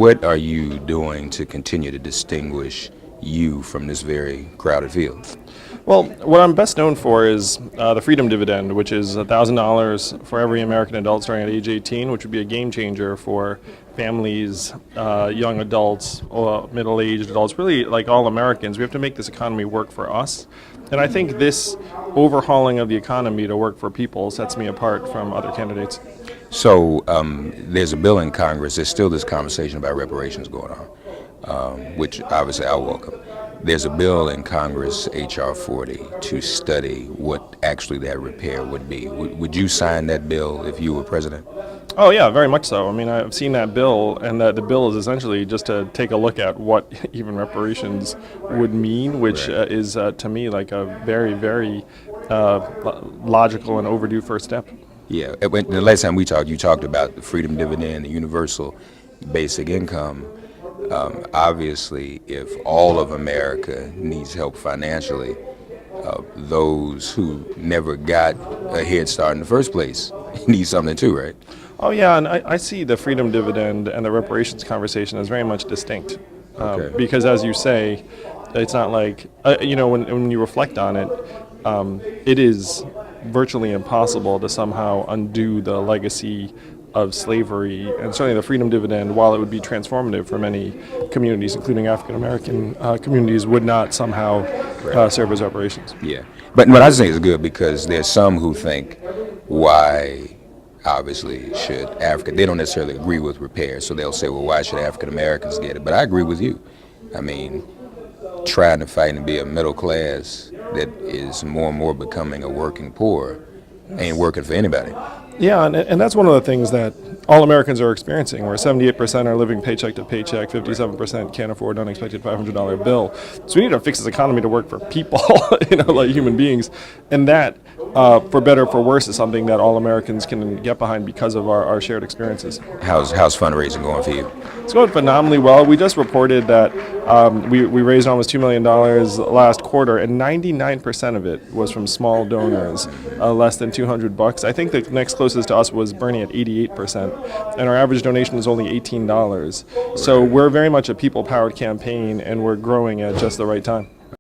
what are you doing to continue to distinguish you from this very crowded field? Well, what I'm best known for is the Freedom Dividend, which is $1,000 for every American adult starting at age 18, which would be a game changer for families, young adults, middle-aged adults, really like all Americans. We have to make this economy work for us. And I think this overhauling of the economy to work for people sets me apart from other candidates. So there's a bill in Congress. There's still this conversation about reparations going on, which obviously I welcome. There's a bill in Congress, H.R. 40, to study what actually that repair would be. Would you sign that bill if you were president? Oh yeah, very much so. I mean, I've seen that bill, and the bill is essentially just to take a look at what even reparations would mean, which is to me like a very, very logical and overdue first step. Yeah, the last time we talked, you talked about the Freedom Dividend, the universal basic income. Obviously, if all of America needs help financially, those who never got a head start in the first place need something too, right? Oh yeah, and I see the Freedom Dividend and the reparations conversation as very much distinct. Because as you say, it's not like, when you reflect on it, it is virtually impossible to somehow undo the legacy of slavery, and certainly the Freedom Dividend, while it would be transformative for many communities, including African American communities, would not somehow serve as reparations. Yeah, but what I think is good, because there's some who think, why obviously should they don't necessarily agree with repair, so they'll say, well, why should African Americans get it? But I agree with you. I mean, trying to fight and be a middle class that is more and more becoming a working poor ain't working for anybody. Yeah, and that's one of the things that all Americans are experiencing, where 78% are living paycheck to paycheck, 57% can't afford an unexpected $500 bill. So we need to fix this economy to work for people, like human beings. And that, for better or for worse, is something that all Americans can get behind because of our shared experiences. How's fundraising going for you? It's going phenomenally well. We just reported that we raised almost $2 million last quarter, and 99% of it was from small donors, less than $200. I think the next closest to us was Bernie at 88%, and our average donation is only $18. So we're very much a people-powered campaign, and we're growing at just the right time.